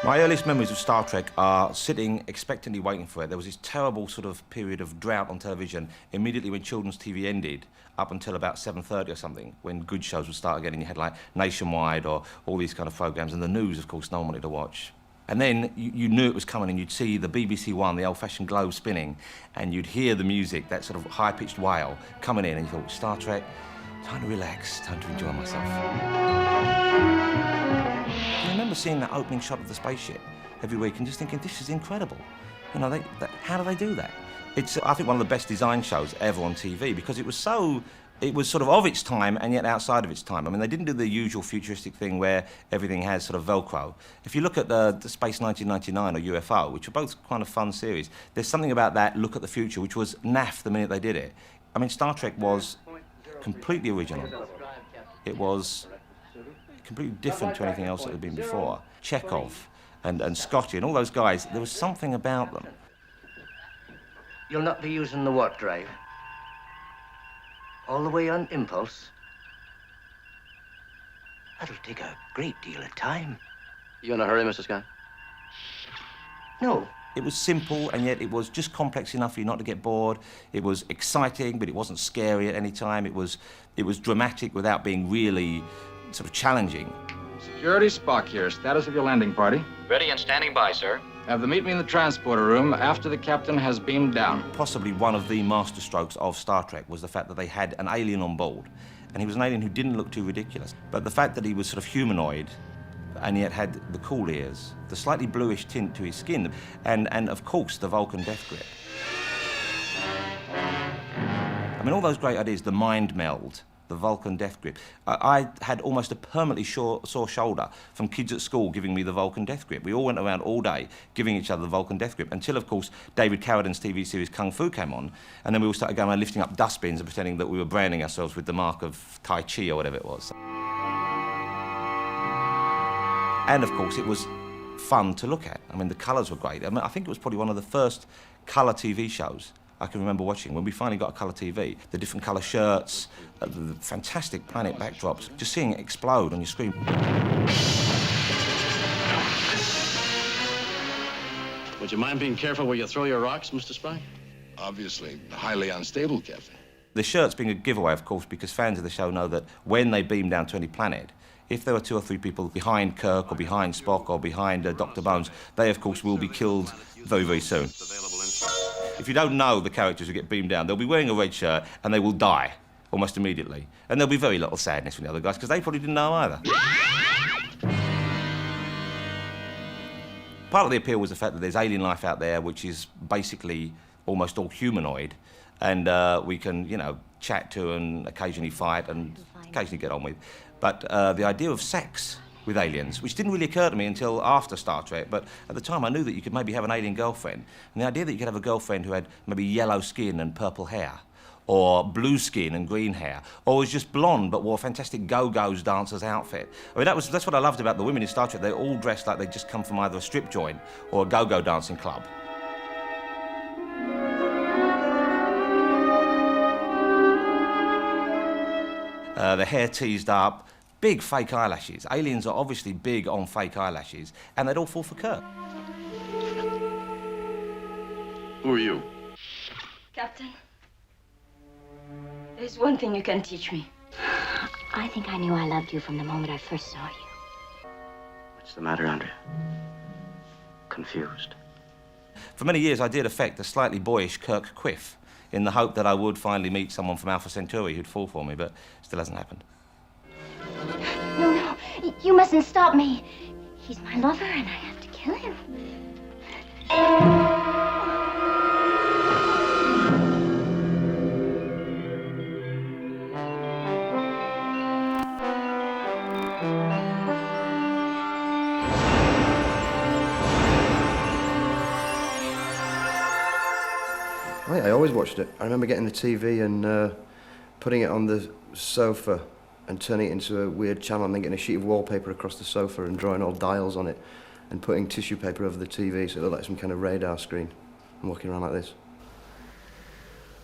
My earliest memories of Star Trek are sitting expectantly waiting for it. There was this terrible sort of period of drought on television immediately when children's TV ended, up until about 7:30 or something, when good shows would start again, and you had like Nationwide or all these kind of programmes, and the news, of course, no one wanted to watch. And then you knew it was coming, and you'd see the BBC One, the old-fashioned globe spinning, and you'd hear the music, that sort of high-pitched wail coming in, and you thought, Star Trek, time to relax, time to enjoy myself. I remember seeing that opening shot of the spaceship every week and just thinking, this is incredible. You know, how do they do that? It's, I think, one of the best design shows ever on TV because it was sort of its time and yet outside of its time. I mean, they didn't do the usual futuristic thing where everything has sort of Velcro. If you look at the Space 1999 or UFO, which are both kind of fun series, there's something about that look at the future which was naff the minute they did it. I mean, Star Trek was completely original. It was completely different to anything else that had been before. Chekhov and Scotty and all those guys, there was something about them. You'll not be using the warp drive? All the way on impulse? That'll take a great deal of time. You in a hurry, Mr. Scott? No. It was simple, and yet it was just complex enough for you not to get bored. It was exciting, but it wasn't scary at any time. It was dramatic without being really sort of challenging. Security, Spock here. Status of your landing party? Ready and standing by, sir. Have them meet me in the transporter room after the captain has beamed down. Possibly one of the masterstrokes of Star Trek was the fact that they had an alien on board. And he was an alien who didn't look too ridiculous. But the fact that he was sort of humanoid and yet had the cool ears, the slightly bluish tint to his skin, and of course, the Vulcan death grip. I mean, all those great ideas, the mind meld, the Vulcan death grip. I had almost a permanently sore shoulder from kids at school giving me the Vulcan death grip. We all went around all day giving each other the Vulcan death grip until, of course, David Carradine's TV series Kung Fu came on, and then we all started going around lifting up dustbins and pretending that we were branding ourselves with the mark of Tai Chi or whatever it was. And, of course, it was fun to look at. I mean, the colours were great. I mean, I think it was probably one of the first colour TV shows I can remember watching. When we finally got a colour TV, the different colour shirts, the fantastic planet backdrops, just seeing it explode on your screen. Would you mind being careful where you throw your rocks, Mr. Spock? Obviously, highly unstable, Captain. The shirts being a giveaway, of course, because fans of the show know that when they beam down to any planet, if there were 2 or 3 people behind Kirk or behind Spock or behind Dr. Bones, they, of course, will be killed very, very soon. If you don't know the characters who get beamed down, they'll be wearing a red shirt and they will die almost immediately. And there'll be very little sadness from the other guys because they probably didn't know either. Part of the appeal was the fact that there's alien life out there which is basically almost all humanoid, and we can, you know, chat to and occasionally fight and occasionally get on with. But the idea of sex with aliens, which didn't really occur to me until after Star Trek, but at the time I knew that you could maybe have an alien girlfriend. And the idea that you could have a girlfriend who had maybe yellow skin and purple hair, or blue skin and green hair, or was just blonde but wore a fantastic Go-Go's dancer's outfit. I mean, that's what I loved about the women in Star Trek. They're all dressed like they'd just come from either a strip joint or a go-go dancing club. The hair teased up, big fake eyelashes. Aliens are obviously big on fake eyelashes, and they'd all fall for Kirk. Who are you? Captain, there's one thing you can teach me. I think I knew I loved you from the moment I first saw you. What's the matter, Andrea? Confused. For many years, I did affect a slightly boyish Kirk quiff in the hope that I would finally meet someone from Alpha Centauri who'd fall for me, but still hasn't happened. No, you mustn't stop me. He's my lover and I have to kill him. I always watched it. I remember getting the TV and putting it on the sofa and turning it into a weird channel and then getting a sheet of wallpaper across the sofa and drawing all dials on it and putting tissue paper over the TV so it looked like some kind of radar screen and walking around like this.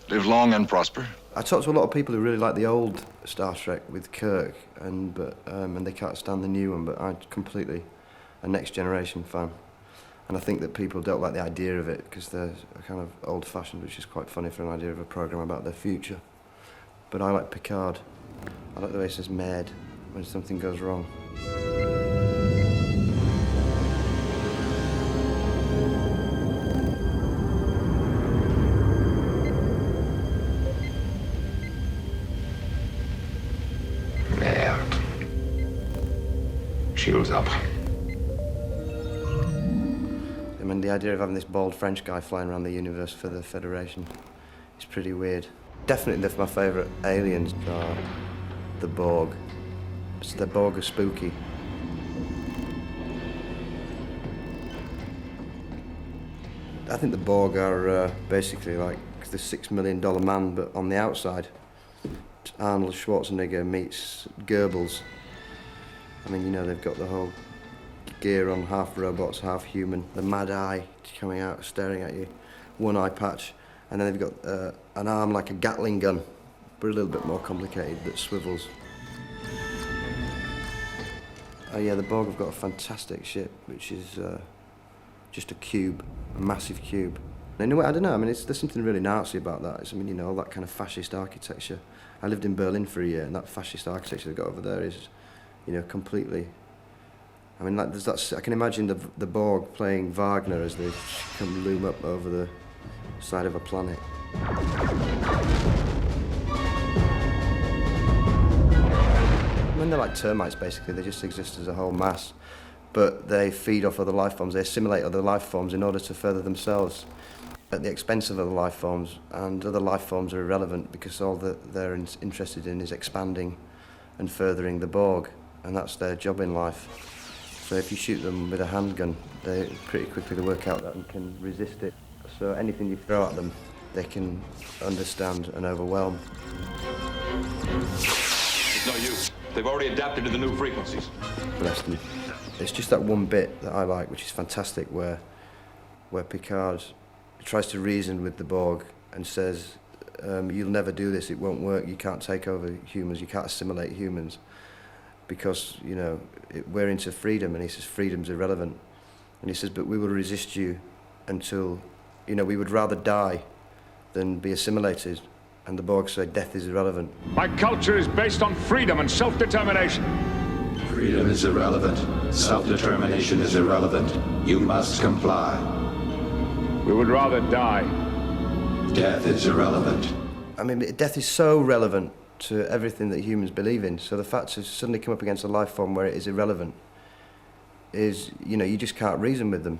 Live long and prosper. I talked to a lot of people who really like the old Star Trek with Kirk, and they can't stand the new one, but I completely a Next Generation fan. And I think that people don't like the idea of it because they're kind of old-fashioned, which is quite funny for an idea of a programme about their future. But I like Picard. I like the way he says "mad" when something goes wrong. Merde. Shields up. I mean, the idea of having this bald French guy flying around the universe for the Federation is pretty weird. Definitely my favourite aliens are the Borg. So the Borg are spooky. I think the Borg are basically like the $6 million man, but on the outside. Arnold Schwarzenegger meets Goebbels. I mean, you know, they've got the whole gear on, half robots, half human. The mad eye coming out, staring at you. One eye patch. And then they've got an arm like a Gatling gun, but a little bit more complicated, that swivels. Oh yeah, the Borg have got a fantastic ship, which is just a cube, a massive cube. And in a way, I don't know, I mean, there's something really Nazi about that. I mean, you know, all that kind of fascist architecture. I lived in Berlin for a year, and that fascist architecture they've got over there is, you know, completely... I mean, like, I can imagine the Borg playing Wagner as they come loom up over the side of a planet. I mean, they're like termites, basically. They just exist as a whole mass, but they feed off other life forms. They assimilate other life forms in order to further themselves at the expense of other life forms, and other life forms are irrelevant because all that they're interested in is expanding and furthering the Borg, and that's their job in life. So if you shoot them with a handgun, they pretty quickly work out that and can resist it. So anything you throw at them, they can understand and overwhelm. It's no use. They've already adapted to the new frequencies. Bless them. It's just that one bit that I like, which is fantastic, where Picard tries to reason with the Borg and says, you'll never do this, it won't work, you can't take over humans, you can't assimilate humans, because, you know, we're into freedom, and he says freedom's irrelevant. And he says, but we will resist you until, you know, we would rather die than be assimilated. And the Borg say death is irrelevant. My culture is based on freedom and self-determination. Freedom is irrelevant. Self-determination is irrelevant. You must comply. We would rather die. Death is irrelevant. I mean, death is so relevant to everything that humans believe in. So the fact to suddenly come up against a life form where it is irrelevant is, you know, you just can't reason with them.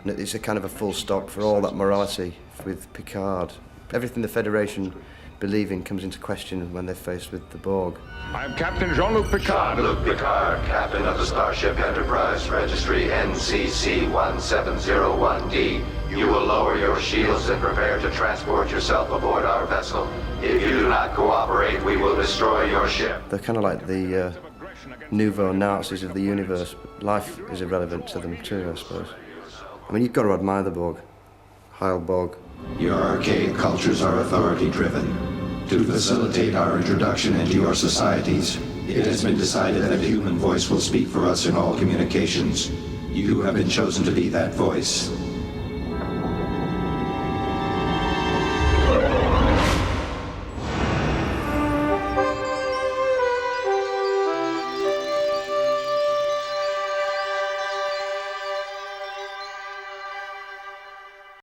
And it's a kind of a full stop for all that morality with Picard. Everything the Federation believe in comes into question when they're faced with the Borg. I am Captain Jean-Luc Picard. Jean-Luc Picard, captain of the Starship Enterprise, registry NCC-1701D. You will lower your shields and prepare to transport yourself aboard our vessel. If you do not cooperate, we will destroy your ship. They're kind of like the nouveau Nazis of the universe. Life is irrelevant to them too, I suppose. I mean, you've got to admire the Borg. Heil Borg. Your archaic cultures are authority-driven. To facilitate our introduction into your societies, it has been decided that a human voice will speak for us in all communications. You have been chosen to be that voice.